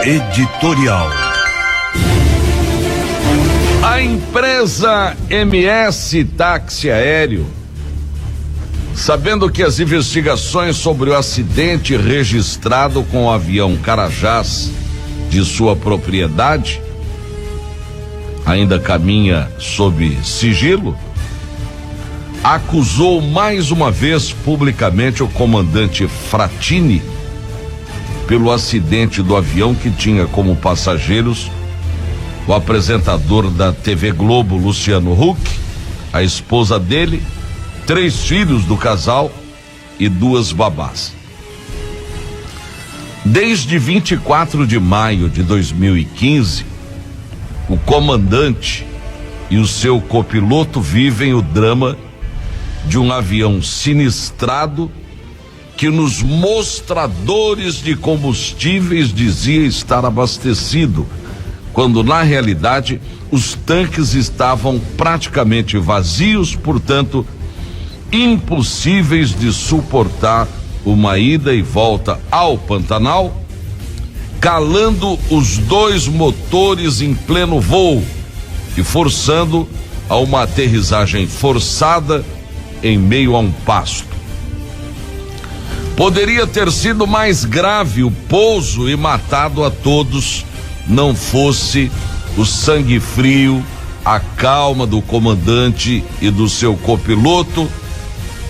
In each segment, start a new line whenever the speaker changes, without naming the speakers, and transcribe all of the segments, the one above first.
Editorial.
A empresa MS Táxi Aéreo, sabendo que as investigações sobre o acidente registrado com o avião Carajás de sua propriedade ainda caminha sob sigilo, acusou mais uma vez publicamente o comandante Frattini pelo acidente do avião que tinha como passageiros o apresentador da TV Globo, Luciano Huck, a esposa dele, 3 filhos do casal e 2 babás. Desde 24 de maio de 2015, o comandante e o seu copiloto vivem o drama de um avião sinistrado que nos mostradores de combustíveis dizia estar abastecido, quando na realidade os tanques estavam praticamente vazios, portanto impossíveis de suportar uma ida e volta ao Pantanal, calando os 2 motores em pleno voo e forçando a uma aterrissagem forçada em meio a um pasto. Poderia ter sido mais grave o pouso e matado a todos, não fosse o sangue frio, a calma do comandante e do seu copiloto,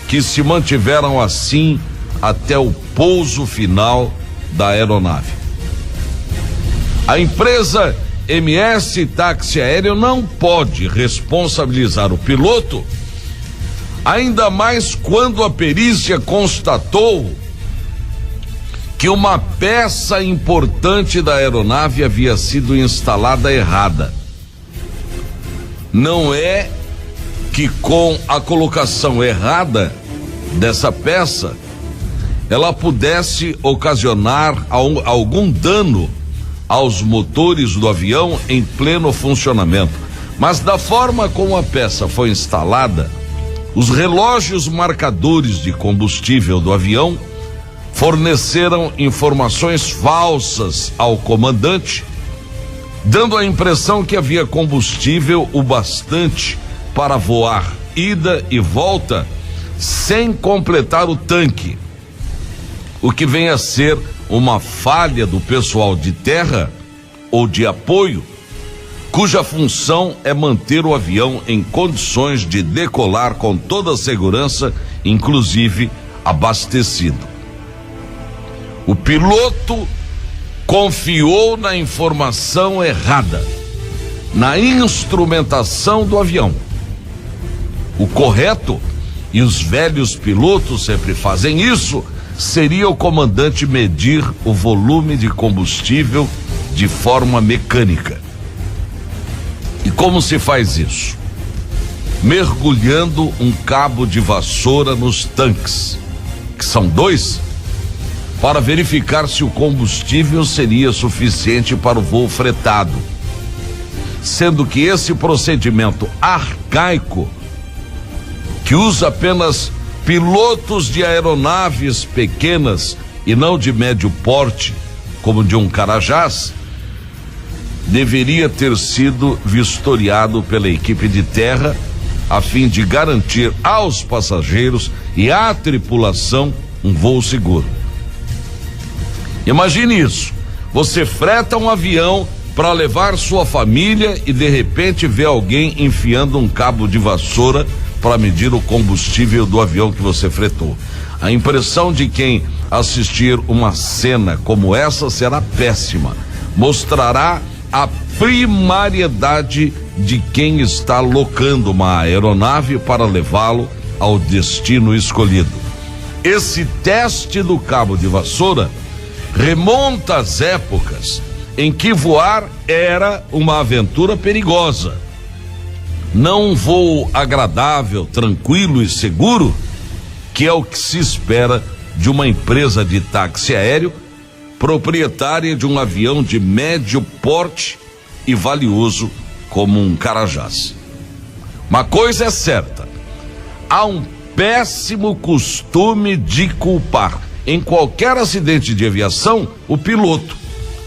que se mantiveram assim até o pouso final da aeronave. A empresa MS Táxi Aéreo não pode responsabilizar o piloto, ainda mais quando a perícia constatou que uma peça importante da aeronave havia sido instalada errada. Não é que com a colocação errada dessa peça ela pudesse ocasionar algum dano aos motores do avião em pleno funcionamento, mas da forma como a peça foi instalada, os relógios marcadores de combustível do avião forneceram informações falsas ao comandante, dando a impressão que havia combustível o bastante para voar ida e volta sem completar o tanque, o que vem a ser uma falha do pessoal de terra ou de apoio, cuja função é manter o avião em condições de decolar com toda a segurança, inclusive abastecido. O piloto confiou na informação errada, na instrumentação do avião. O correto, e os velhos pilotos sempre fazem isso, seria o comandante medir o volume de combustível de forma mecânica. E como se faz isso? Mergulhando um cabo de vassoura nos tanques, que são 2, para verificar se o combustível seria suficiente para o voo fretado, sendo que esse procedimento arcaico, que usa apenas pilotos de aeronaves pequenas e não de médio porte, como de um Carajás, deveria ter sido vistoriado pela equipe de terra a fim de garantir aos passageiros e à tripulação um voo seguro. Imagine isso: você freta um avião para levar sua família e de repente vê alguém enfiando um cabo de vassoura para medir o combustível do avião que você fretou. A impressão de quem assistir uma cena como essa será péssima. Mostrará a primariedade de quem está locando uma aeronave para levá-lo ao destino escolhido. Esse teste do cabo de vassoura remonta às épocas em que voar era uma aventura perigosa. Não um voo agradável, tranquilo e seguro, que é o que se espera de uma empresa de táxi aéreo proprietária de um avião de médio porte e valioso como um Carajás. Uma coisa é certa: há um péssimo costume de culpar, em qualquer acidente de aviação, o piloto,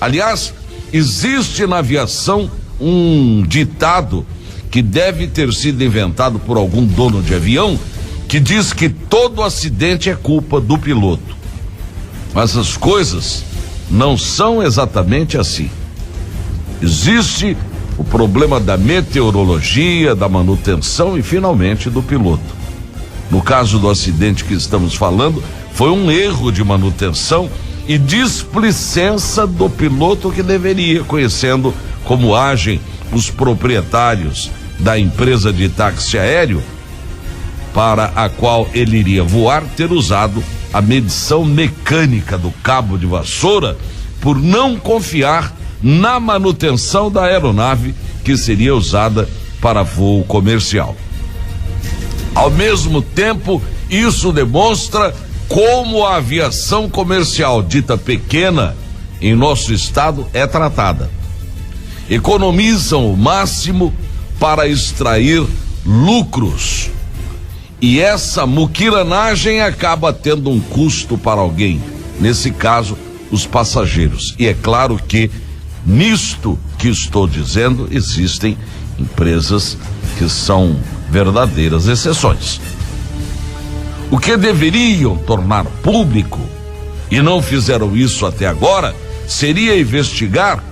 Aliás, existe na aviação um ditado que deve ter sido inventado por algum dono de avião, que diz que todo acidente é culpa do piloto. Mas as coisas não são exatamente assim. Existe o problema da meteorologia, da manutenção e, finalmente, do piloto. No caso do acidente que estamos falando, foi um erro de manutenção e displicência do piloto, que deveria, conhecendo como agem os proprietários da empresa de táxi aéreo para a qual ele iria voar, ter usado a medição mecânica do cabo de vassoura por não confiar na manutenção da aeronave que seria usada para voo comercial. Ao mesmo tempo, isso demonstra como a aviação comercial dita pequena em nosso estado é tratada. Economizam o máximo para extrair lucros. E essa muquiranagem acaba tendo um custo para alguém, nesse caso, os passageiros. E é claro que, nisto que estou dizendo, existem empresas que são verdadeiras exceções. O que deveriam tornar público, e não fizeram isso até agora, seria investigar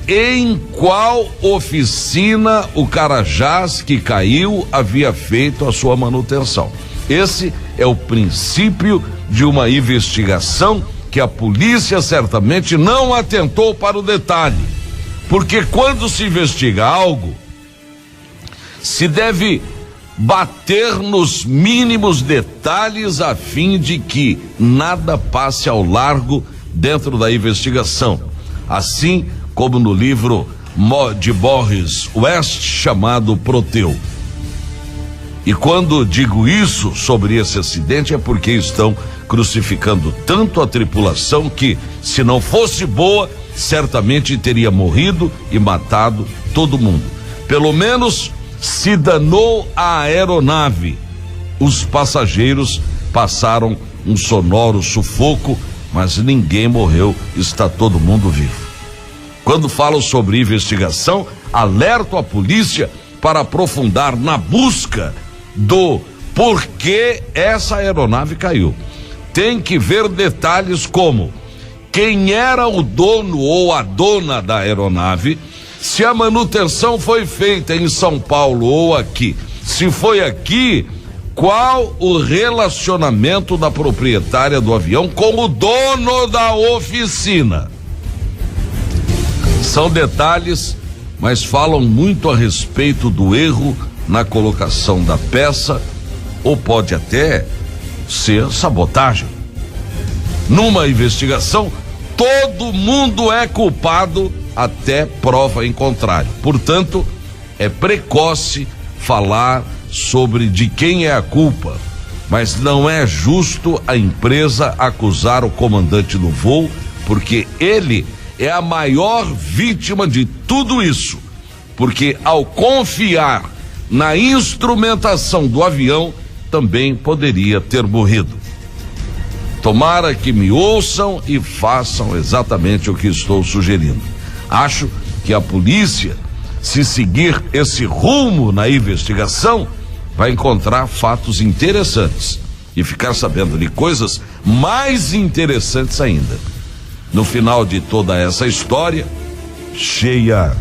em qual oficina o Carajás que caiu havia feito a sua manutenção. Esse é o princípio de uma investigação que a polícia certamente não atentou para o detalhe. Porque quando se investiga algo, se deve bater nos mínimos detalhes a fim de que nada passe ao largo dentro da investigação. Assim como no livro de Boris West chamado Proteu. E quando digo isso sobre esse acidente é porque estão crucificando tanto a tripulação que, se não fosse boa, certamente teria morrido e matado todo mundo. Pelo menos se danou a aeronave. Os passageiros passaram um sonoro sufoco, mas ninguém morreu, está todo mundo vivo. Quando falo sobre investigação, alerto a polícia para aprofundar na busca do porquê essa aeronave caiu. Tem que ver detalhes como quem era o dono ou a dona da aeronave, se a manutenção foi feita em São Paulo ou aqui. Se foi aqui, qual o relacionamento da proprietária do avião com o dono da oficina? São detalhes, mas falam muito a respeito do erro na colocação da peça, ou pode até ser sabotagem. Numa investigação, todo mundo é culpado até prova em contrário. Portanto, é precoce falar sobre de quem é a culpa, mas não é justo a empresa acusar o comandante do voo, porque ele é a maior vítima de tudo isso, porque ao confiar na instrumentação do avião, também poderia ter morrido. Tomara que me ouçam e façam exatamente o que estou sugerindo. Acho que a polícia, se seguir esse rumo na investigação, vai encontrar fatos interessantes e ficar sabendo de coisas mais interessantes ainda. No final de toda essa história, cheia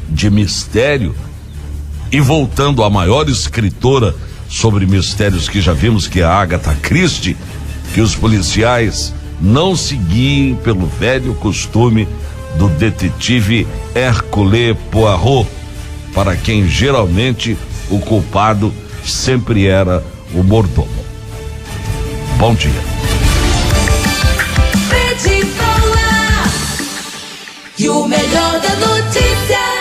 de mistério, e voltando à maior escritora sobre mistérios que já vimos, que é a Agatha Christie, que os policiais não se guiem pelo velho costume do detetive Hercule Poirot, para quem geralmente o culpado sempre era o mordomo. Bom dia.
E o melhor da notícia.